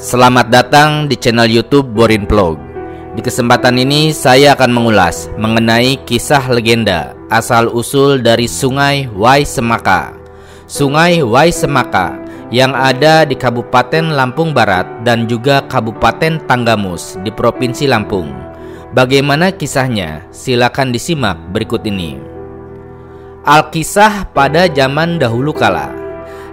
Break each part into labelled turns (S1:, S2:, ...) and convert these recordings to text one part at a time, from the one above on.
S1: Selamat datang di channel YouTube Borin Vlog. Di kesempatan ini saya akan mengulas mengenai kisah legenda asal-usul dari Sungai Waisemaka. Sungai Waisemaka yang ada di Kabupaten Lampung Barat dan juga Kabupaten Tanggamus di Provinsi Lampung. Bagaimana kisahnya? Silakan disimak berikut ini. Alkisah pada zaman dahulu kala,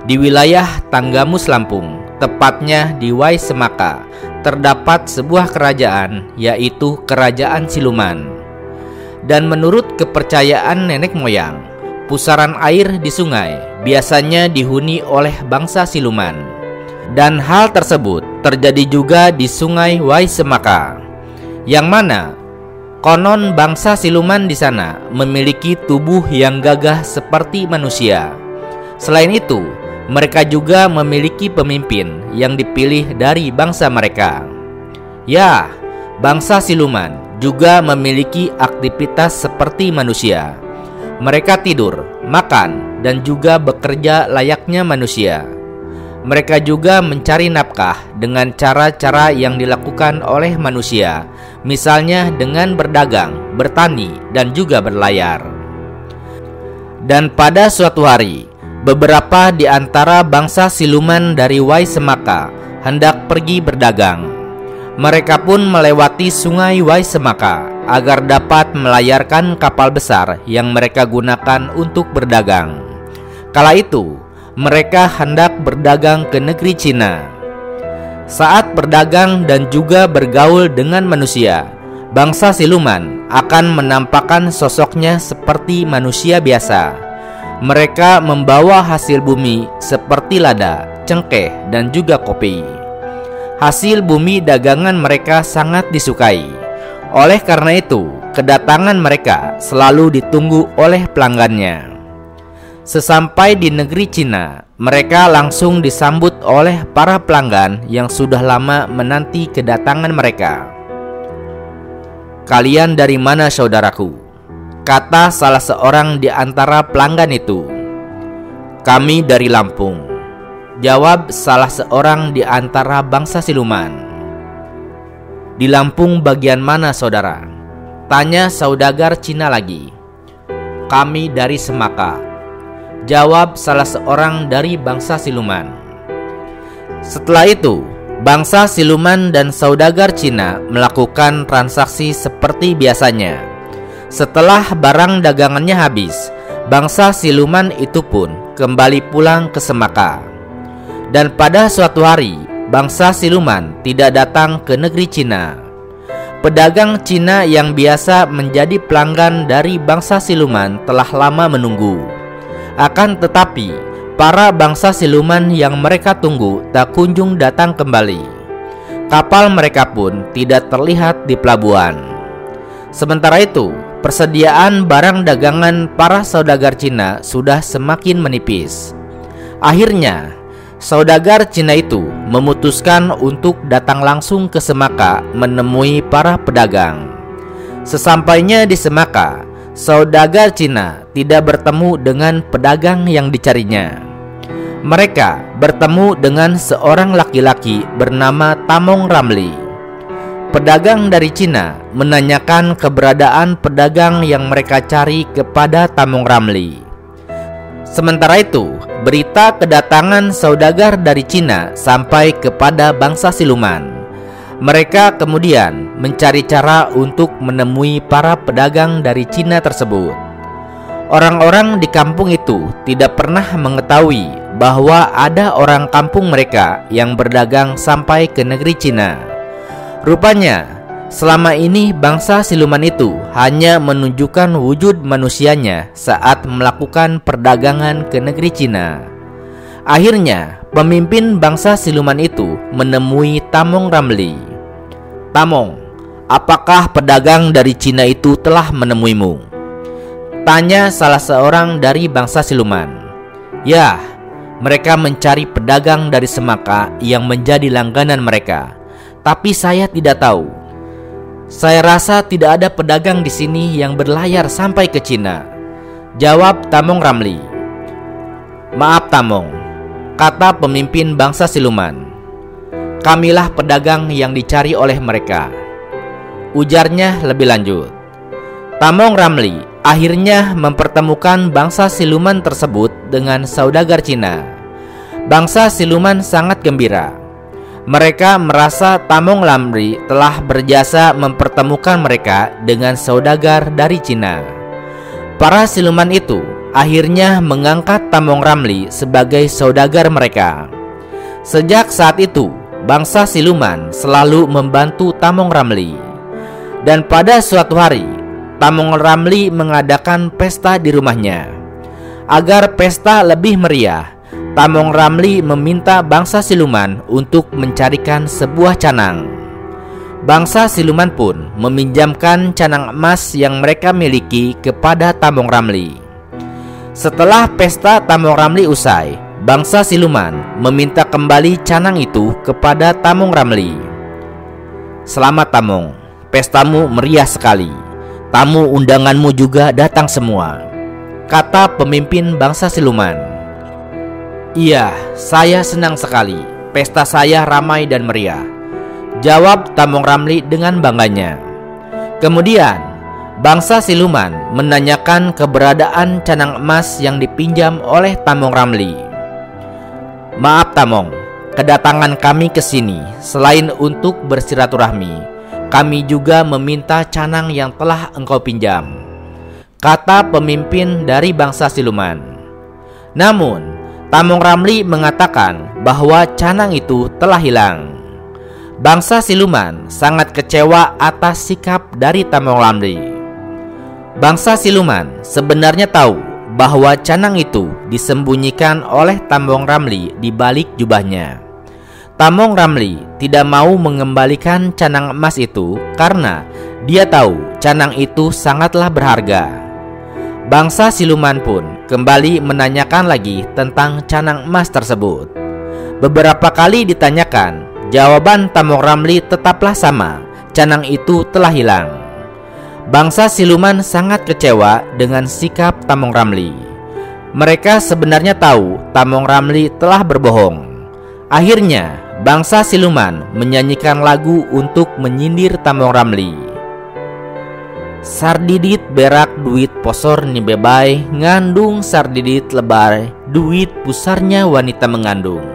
S1: di wilayah Tanggamus Lampung, tepatnya di Waisemaka, terdapat sebuah kerajaan, yaitu Kerajaan Siluman. Dan menurut kepercayaan nenek moyang, pusaran air di sungai biasanya dihuni oleh bangsa siluman. Dan hal tersebut terjadi juga di Sungai Waisemaka, yang mana konon bangsa siluman di sana memiliki tubuh yang gagah seperti manusia. Selain itu, mereka juga memiliki pemimpin yang dipilih dari bangsa mereka. Ya, bangsa siluman juga memiliki aktivitas seperti manusia. Mereka tidur, makan, dan juga bekerja layaknya manusia. Mereka juga mencari nafkah dengan cara-cara yang dilakukan oleh manusia, misalnya dengan berdagang, bertani, dan juga berlayar. Dan pada suatu hari, beberapa di antara bangsa siluman dari Waisemaka hendak pergi berdagang. Mereka pun melewati Sungai Waisemaka agar dapat melayarkan kapal besar yang mereka gunakan untuk berdagang. Kala itu, mereka hendak berdagang ke negeri Cina. Saat berdagang dan juga bergaul dengan manusia, bangsa siluman akan menampakkan sosoknya seperti manusia biasa. Mereka membawa hasil bumi seperti lada, cengkeh, dan juga kopi. Hasil bumi dagangan mereka sangat disukai. Oleh karena itu, kedatangan mereka selalu ditunggu oleh pelanggannya. Sesampai di negeri Cina, mereka langsung disambut oleh para pelanggan yang sudah lama menanti kedatangan mereka. "Kalian dari mana, saudaraku?" kata salah seorang di antara pelanggan itu. "Kami dari Lampung," jawab salah seorang di antara bangsa siluman. "Di Lampung bagian mana, saudara?" tanya saudagar Cina lagi. "Kami dari Semaka," jawab salah seorang dari bangsa siluman. Setelah itu, bangsa siluman dan saudagar Cina melakukan transaksi seperti biasanya. Setelah barang dagangannya habis, bangsa siluman itu pun kembali pulang ke Semaka. Dan pada suatu hari, bangsa siluman tidak datang ke negeri Cina. Pedagang Cina yang biasa menjadi pelanggan dari bangsa siluman telah lama menunggu. Akan tetapi, para bangsa siluman yang mereka tunggu tak kunjung datang kembali. Kapal mereka pun tidak terlihat di pelabuhan. Sementara itu, persediaan barang dagangan para saudagar Cina sudah semakin menipis. Akhirnya, saudagar Cina itu memutuskan untuk datang langsung ke Semaka menemui para pedagang. Sesampainya di Semaka, saudagar Cina tidak bertemu dengan pedagang yang dicarinya. Mereka bertemu dengan seorang laki-laki bernama Tamong Ramli. Pedagang dari Cina menanyakan keberadaan pedagang yang mereka cari kepada Tamong Ramli. Sementara itu, berita kedatangan saudagar dari Cina sampai kepada bangsa siluman. Mereka kemudian mencari cara untuk menemui para pedagang dari Cina tersebut. Orang-orang di kampung itu tidak pernah mengetahui bahwa ada orang kampung mereka yang berdagang sampai ke negeri Cina. Rupanya, selama ini bangsa siluman itu hanya menunjukkan wujud manusianya saat melakukan perdagangan ke negeri Cina. Akhirnya, pemimpin bangsa siluman itu menemui Tamong Ramli. "Tamong, apakah pedagang dari Cina itu telah menemuimu?" tanya salah seorang dari bangsa siluman. "Ya, mereka mencari pedagang dari Semaka yang menjadi langganan mereka. Tapi saya tidak tahu. Saya rasa tidak ada pedagang di sini yang berlayar sampai ke Cina," jawab Tamong Ramli. "Maaf Tamong," kata pemimpin bangsa siluman. kamilah pedagang yang dicari oleh mereka. Ujarnya lebih lanjut. Tamong Ramli akhirnya mempertemukan bangsa siluman tersebut dengan saudagar Cina. Bangsa siluman sangat gembira. Mereka merasa Tamong Ramli telah berjasa mempertemukan mereka dengan saudagar dari Cina. Para siluman itu akhirnya mengangkat Tamong Ramli sebagai saudagar mereka. Sejak saat itu, bangsa siluman selalu membantu Tamong Ramli. Dan pada suatu hari, Tamong Ramli mengadakan pesta di rumahnya. Agar pesta lebih meriah, Tamong Ramli meminta bangsa siluman untuk mencarikan sebuah canang. Bangsa siluman pun meminjamkan canang emas yang mereka miliki kepada Tamong Ramli. Setelah pesta Tamong Ramli usai, bangsa siluman meminta kembali canang itu kepada Tamong Ramli. "Selamat Tamong, pestamu meriah sekali. Tamu undanganmu juga datang semua," kata pemimpin bangsa siluman. "Iya, saya senang sekali. Pesta saya ramai dan meriah," jawab Tamong Ramli dengan bangganya. Kemudian bangsa siluman menanyakan keberadaan canang emas yang dipinjam oleh Tamong Ramli. "Maaf Tamong, kedatangan kami ke sini selain untuk bersilaturahmi, kami juga meminta canang yang telah engkau pinjam," kata pemimpin dari bangsa siluman. Namun Tamong Ramli mengatakan bahwa canang itu telah hilang. Bangsa siluman sangat kecewa atas sikap dari Tamong Ramli. Bangsa siluman sebenarnya tahu bahwa canang itu disembunyikan oleh Tamong Ramli di balik jubahnya. Tamong Ramli tidak mau mengembalikan canang emas itu karena dia tahu canang itu sangatlah berharga. Bangsa siluman pun kembali menanyakan lagi tentang canang emas tersebut. Beberapa kali ditanyakan, jawaban Tamong Ramli tetaplah sama, canang itu telah hilang. Bangsa siluman sangat kecewa dengan sikap Tamong Ramli. Mereka sebenarnya tahu Tamong Ramli telah berbohong. Akhirnya bangsa siluman menyanyikan lagu untuk menyindir Tamong Ramli. "Sardidit berak duit posor ni bebai, ngandung sardidit lebar, duit pusarnya wanita mengandung,"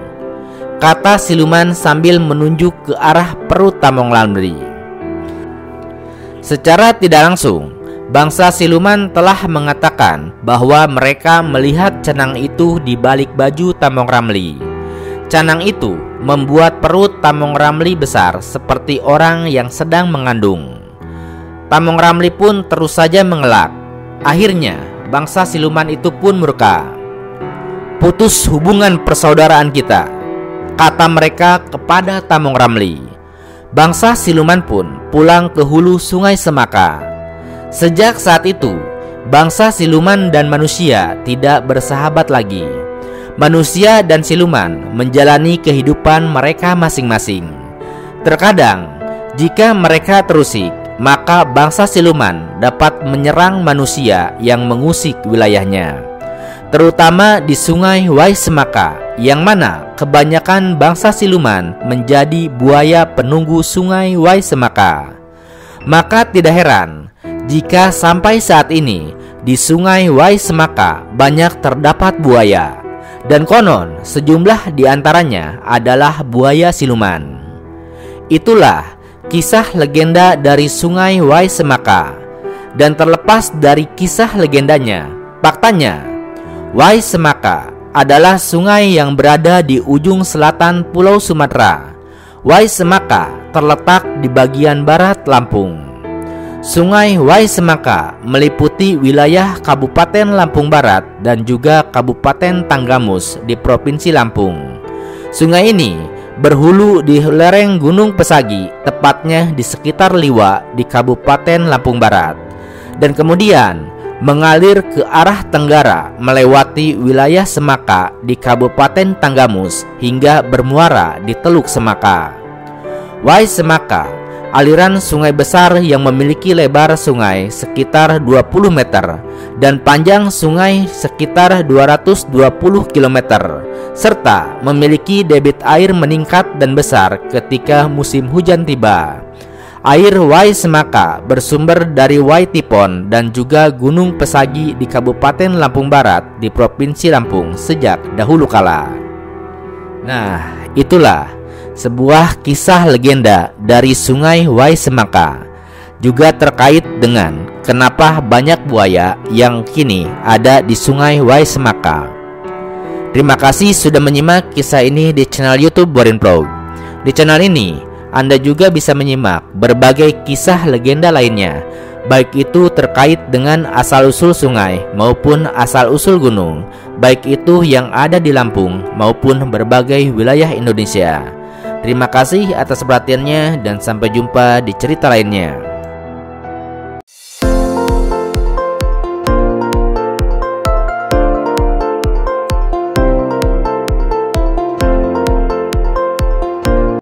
S1: kata siluman sambil menunjuk ke arah perut Tamong Ramli. Secara tidak langsung, bangsa siluman telah mengatakan bahwa mereka melihat canang itu di balik baju Tamong Ramli. Canang itu membuat perut Tamong Ramli besar seperti orang yang sedang mengandung. Tamong Ramli pun terus saja mengelak. Akhirnya bangsa siluman itu pun murka. "Putus hubungan persaudaraan kita," kata mereka kepada Tamong Ramli. Bangsa siluman pun pulang ke hulu Sungai Semaka. Sejak saat itu, bangsa siluman dan manusia tidak bersahabat lagi. Manusia dan siluman menjalani kehidupan mereka masing-masing. Terkadang, jika mereka terusik, maka bangsa siluman dapat menyerang manusia yang mengusik wilayahnya, terutama di Sungai Wai Semaka, yang mana kebanyakan bangsa siluman menjadi buaya penunggu Sungai Wai Semaka. Maka tidak heran jika sampai saat ini di Sungai Wai Semaka banyak terdapat buaya, dan konon sejumlah di antaranya adalah buaya siluman. Itulah kisah legenda dari Sungai Wai Semaka. Dan terlepas dari kisah legendanya, faktanya Wai Semaka adalah sungai yang berada di ujung selatan Pulau Sumatera. Wai Semaka terletak di bagian barat Lampung. Sungai Wai Semaka meliputi wilayah Kabupaten Lampung Barat dan juga Kabupaten Tanggamus di Provinsi Lampung. Sungai ini berhulu di lereng Gunung Pesagi, tepatnya di sekitar Liwa di Kabupaten Lampung Barat, dan kemudian mengalir ke arah tenggara melewati wilayah Semaka di Kabupaten Tanggamus hingga bermuara di Teluk Semaka. Wai Semaka, aliran sungai besar yang memiliki lebar sungai sekitar 20 meter dan panjang sungai sekitar 220 km, serta memiliki debit air meningkat dan besar ketika musim hujan tiba. Air Wai Semaka bersumber dari Wai Tipon dan juga Gunung Pesagi di Kabupaten Lampung Barat di Provinsi Lampung sejak dahulu kala. Nah, itulah sebuah kisah legenda dari Sungai Wai Semaka, juga terkait dengan kenapa banyak buaya yang kini ada di Sungai Wai Semaka. Terima kasih sudah menyimak kisah ini di channel YouTube Borin Vlog. Di channel ini Anda juga bisa menyimak berbagai kisah legenda lainnya, baik itu terkait dengan asal-usul sungai maupun asal-usul gunung, baik itu yang ada di Lampung maupun berbagai wilayah Indonesia. Terima kasih atas perhatiannya dan sampai jumpa di cerita lainnya.